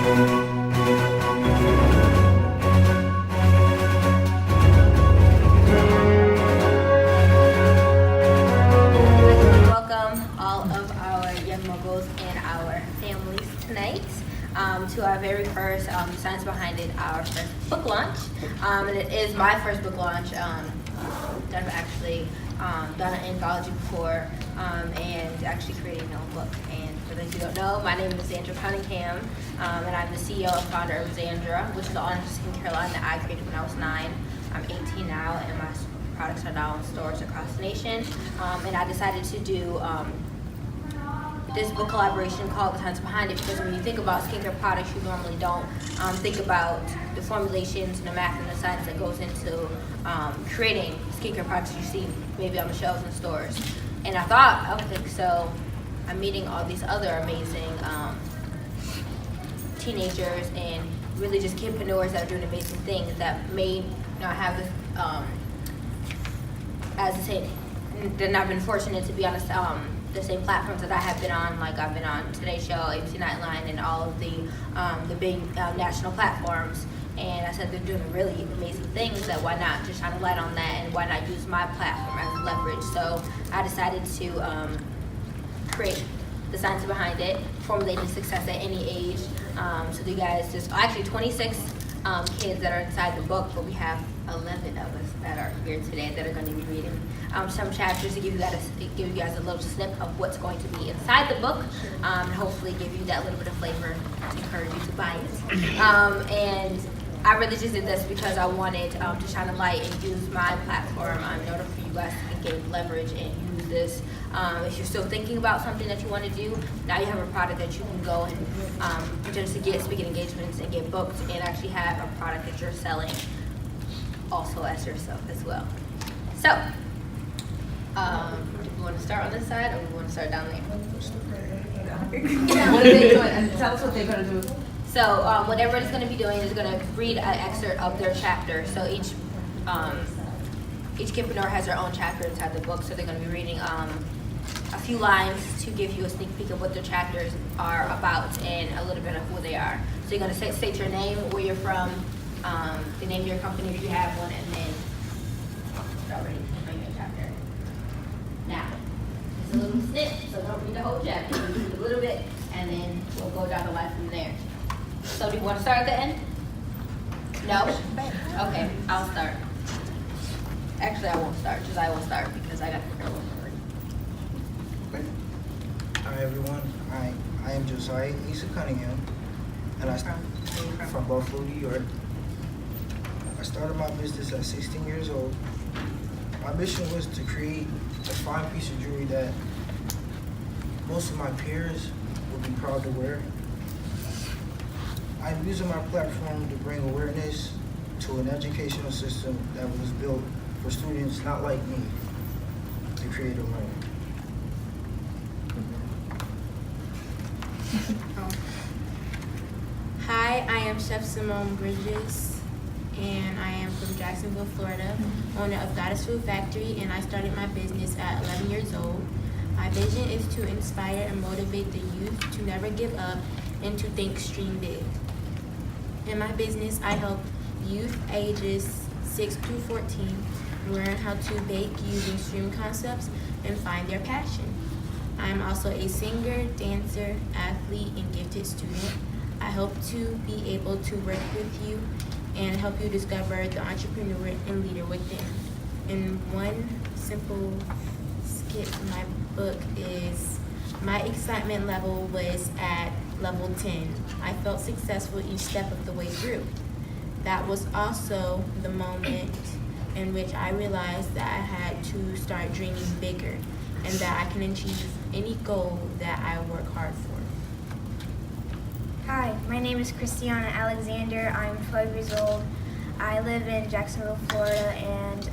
Welcome all of our Young Moguls and our families tonight to our very first Science Behind It, our first book launch. And it is my first book launch. I've actually done an anthology before and actually created my own book. And for those who don't know, my name is Zandra Cunningham, and I'm the CEO and founder of Zandra, which is an online skincare line that I created when I was 9. I'm 18 now, and my products are now in stores across the nation. And I decided to do this book collaboration called The Science Behind It, because when you think about skincare products, you normally don't think about the formulations and the math and the science that goes into creating skincare products you see maybe on the shelves in stores. And I thought, okay, so I'm meeting all these other amazing teenagers and really just kidpreneurs that are doing amazing things that may not have this, as I said, then I've been fortunate to be on the same platforms that I have been on. Like I've been on Today's Show, ABC Nightline, and all of the big national platforms. And I said they're doing really amazing things, that why not just shine a light on that, and why not use my platform as leverage. So I decided to create The Science Behind It, Formulating Success at Any Age. So you guys, there's actually 26 kids that are inside the book, but we have 11 of us that are here today that are going to be reading some chapters to give you guys a little snip of what's going to be inside the book, and hopefully give you that little bit of flavor to encourage you to buy it. And I really just did this because I wanted to shine a light and use my platform in order for you guys to gain leverage and use this. If you're still thinking about something that you want to do, now you have a product that you can go and just to get speaking engagements and get booked, and actually have a product that you're selling also as yourself as well. So, do we want to start on this side, or do we want to start down there? What are they doing? And tell us what they're going to do. So what everybody's going to be doing is going to read an excerpt of their chapter. So each kidpreneur has their own chapter inside the book. So they're going to be reading a few lines to give you a sneak peek of what their chapters are about and a little bit of who they are. So you're going to state your name, where you're from, the name of your company if you have one, and then start reading your chapter. Now, it's a little snip, so don't read the whole chapter. Read a little bit, and then we'll go down the line from there. So do you want to start at the end? No? Okay, I'll start. Actually, I won't start. Josiah will start because I got the girl already. Hi everyone, I am Josiah Cunningham, and I'm from Buffalo, New York. I started my business at 16 years old. My mission was to create a fine piece of jewelry that most of my peers would be proud to wear. I'm using my platform to bring awareness to an educational system that was built for students not like me to create and learn. Hi, I am Chef Simone Bridges, and I am from Jacksonville, Florida, owner of Goddess Food Factory, and I started my business at 11 years old. My vision is to inspire and motivate the youth to never give up and to think stream big. In my business, I help youth ages 6 through 14 learn how to bake using stream concepts and find their passion. I am also a singer, dancer, athlete, and gifted student. I hope to be able to work with you and help you discover the entrepreneur and leader within. And one simple skit from my book is, my excitement level was at level 10. I felt successful each step of the way through. That was also the moment in which I realized that I had to start dreaming bigger and that I can achieve any goal that I work hard for. Hi, my name is Christiana Alexander. I'm 12 years old. I live in Jacksonville, Florida, and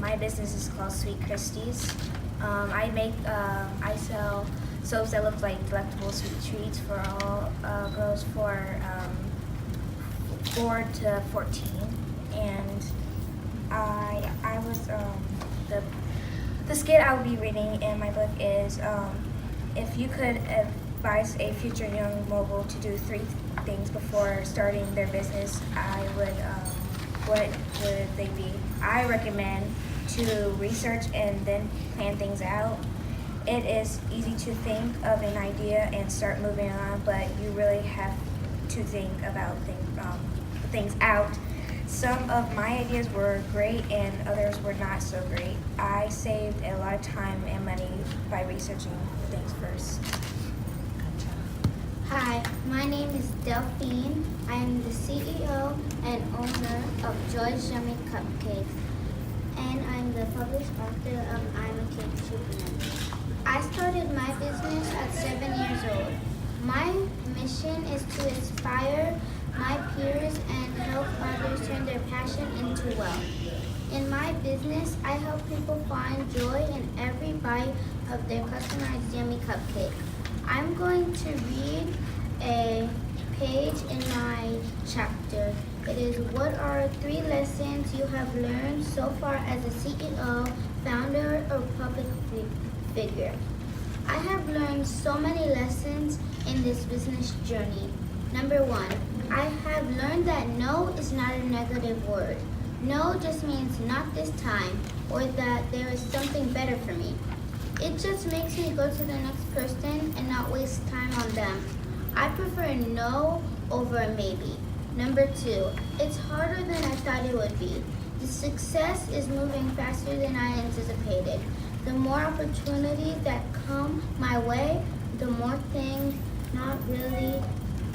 my business is called Sweet Christie's. I sell soaps that look like delectable sweet treats for all girls for 4 to 14. And I was the skit I will be reading in my book is if advise a future young mogul to do 3 things before starting their business, what would they be? I recommend to research and then plan things out. It is easy to think of an idea and start moving on, but you really have to think about things out. Some of my ideas were great and others were not so great. I saved a lot of time and money by researching things first. Hi, my name is Delphine. I am the CEO and owner of Joy's Yummy Cupcakes, and I'm the published author of I'm a Cake Superman. I started my business at 7 years old. My mission is to inspire my peers and help others turn their passion into wealth. In my business, I help people find joy in every bite of their customized yummy cupcake. I'm going to read a page in my chapter. It is, what are 3 lessons you have learned so far as a CEO, founder, or public figure? I have learned so many lessons in this business journey. Number 1, I have learned that no is not a negative word. No just means not this time, or that there is something better for me. It just makes me go to the next person and not waste time on them. I prefer no over a maybe. Number 2, it's harder than I thought it would be. The success is moving faster than I anticipated. The more opportunities that come my way, the more things not really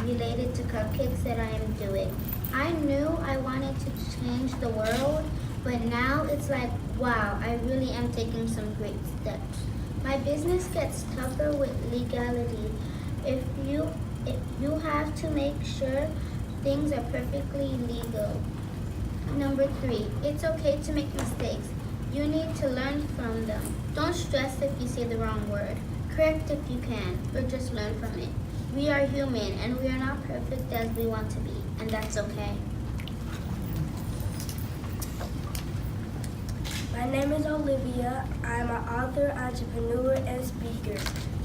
related to cupcakes that I am doing. I knew I wanted to change the world, but now it's like, wow, I really am taking some great steps. My business gets tougher with legality. If you have to make sure things are perfectly legal. Number 3, it's okay to make mistakes. You need to learn from them. Don't stress if you say the wrong word. Correct if you can, or just learn from it. We are human, and we are not perfect as we want to be, and that's okay. My name is Olivia. I'm an author, entrepreneur, and speaker.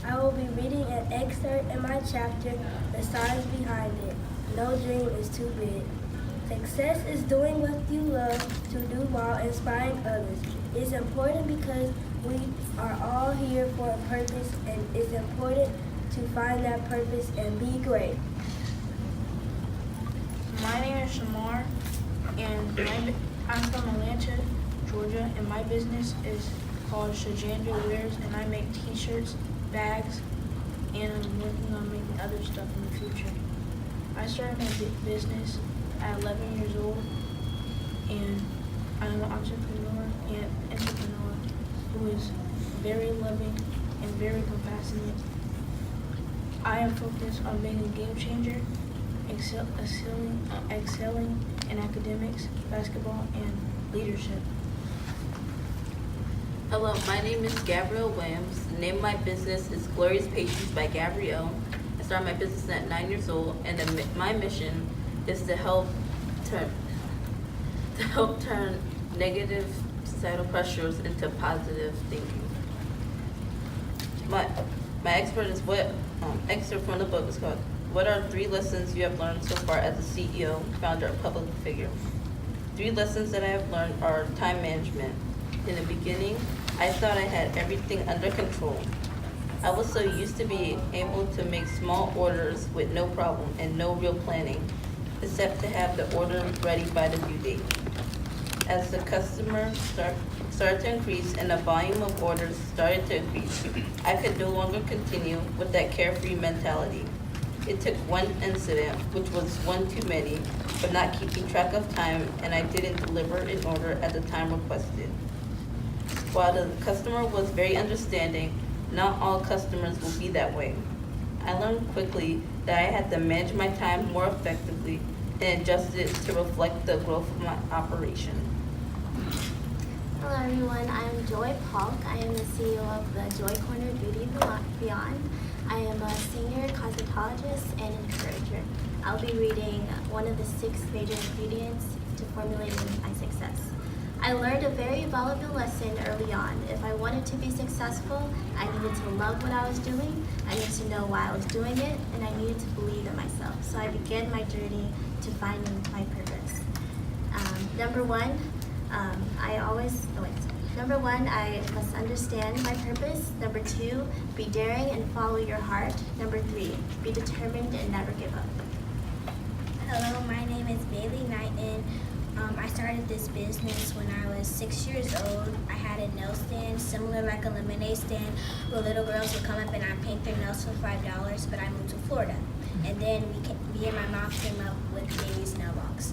I will be reading an excerpt in my chapter, The Science Behind It. No dream is too big. Success is doing what you love to do while inspiring others. It's important because we are all here for a purpose, and it's important to find that purpose and be great. My name is Shamar, and I'm from Atlanta, Georgia, and my business is called Zandra Wears, and I make t-shirts, bags, and I'm working on making other stuff in the future. I started my business at 11 years old, and I'm an entrepreneur who is very loving and very compassionate. I am focused on being a game changer, excelling in academics, basketball, and leadership. Hello, my name is Gabrielle Williams. The name of my business is Glorious Patience by Gabrielle. I started my business at 9 years old, and my mission is to help turn negative societal pressures into positive thinking. My excerpt from the book is called, What are 3 lessons you have learned so far as a CEO, founder, or public figure? 3 lessons that I have learned are time management. In the beginning, I thought I had everything under control. I was so used to being able to make small orders with no problem and no real planning, except to have the order ready by the due date. As the customers started to increase and the volume of orders started to increase, I could no longer continue with that carefree mentality. It took one incident, which was one too many, for not keeping track of time, and I didn't deliver an order at the time requested. While the customer was very understanding, not all customers will be that way. I learned quickly that I had to manage my time more effectively and adjust it to reflect the growth of my operation. Hello everyone, I am Joy Polk. I am the CEO of the Joy Corner Beauty Beyond. I am a senior cosmetologist and encourager. I'll be reading one of the 6 major ingredients to formulating success. I learned a very valuable lesson early on. If I wanted to be successful, I needed to love what I was doing, I needed to know why I was doing it, and I needed to believe in myself. So I began my journey to finding my purpose. Number one, I must understand my purpose. Number two, be daring and follow your heart. Number three, be determined and never give up. Hello, my name is Bailey Knighton. I started this business when I was 6 years old. I had a nail stand, similar like a lemonade stand, where little girls would come up and I'd paint their nails for $5, but I moved to Florida. And then me and my mom came up with Baby's Nail Box.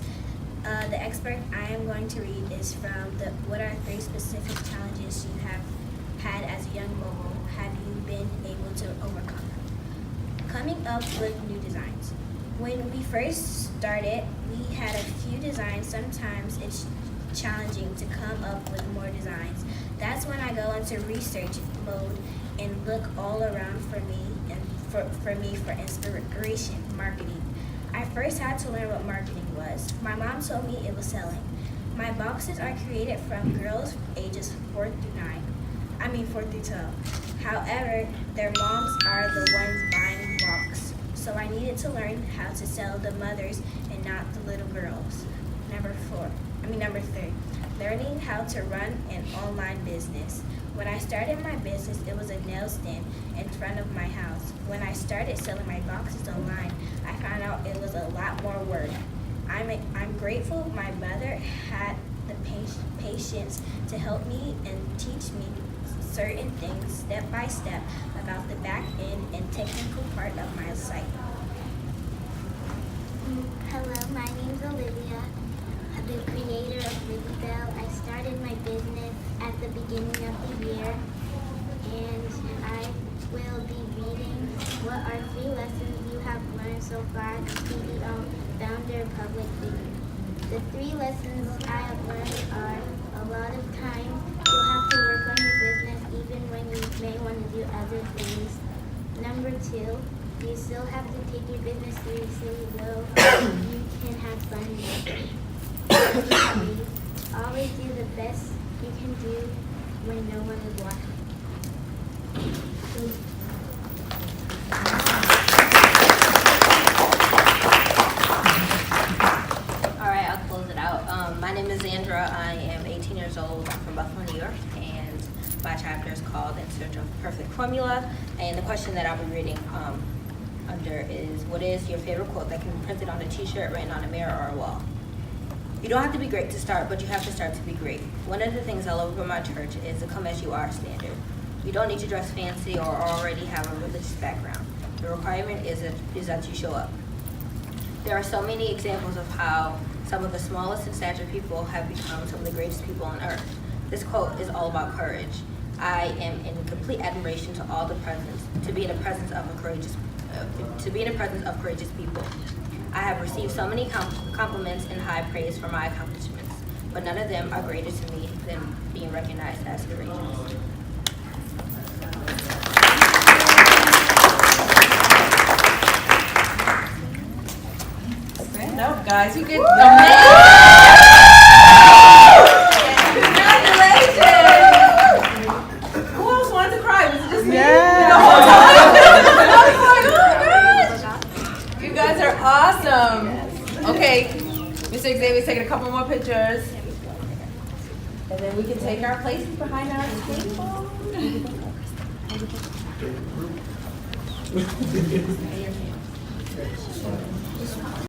The expert I am going to read is from what are 3 specific challenges you have had as a young mogul have you been able to overcome? Coming up with new designs. When we first started, we had a few designs. Sometimes it's challenging to come up with more designs. That's when I go into research mode and look all around for inspiration, marketing. I first had to learn what marketing was. My mom told me it was selling. My boxes are created from girls ages 4 through 12. However, their moms are the ones buying the box. So I needed to learn how to sell the mothers and not the little girls. Number 3, learning how to run an online business. When I started my business, it was a nail stand in front of my house. When I started selling my boxes online, I found out it was a lot more work. I'm grateful my mother had the patience to help me and teach me certain things step by step about the back end and technical part of my site. Hello, my name's Olivia, the creator of Livybell. I started my business at the beginning of the year, and I will be reading what are 3 lessons you have learned so far as CEO, founder, public figure. The 3 lessons I have learned are a lot of time. You'll have to work on your business even when you may want to do other things. Number 2, you still have to take your business seriously, though you can have fun with it. Number 3, always do the best you can do when no one is watching. Alright, I'll close it out. My name is Zandra. I am 18 years old. I'm from Buffalo, New York, and my chapter is called In Search of Perfect Formula. And the question that I'll be reading under is, what is your favorite quote that can be printed on a t-shirt, written on a mirror, or a wall? You don't have to be great to start, but you have to start to be great. One of the things I love about my church is the come as you are standard. You don't need to dress fancy or already have a religious background. The requirement is that you show up. There are so many examples of how some of the smallest in stature people have become some of the greatest people on earth. This quote is all about courage. I am in complete admiration to all the presence, to be in the presence of courageous people. I have received so many compliments and high praise for my accomplishments, but none of them are greater to me than being recognized as courageous. Stand up, guys. You get Congratulations! Who else wanted to cry? Was it just me? The whole time? I was like, oh my gosh! You guys are awesome. Okay, Mr. Xavier's taking a couple more pictures. And then we can take our places behind our table.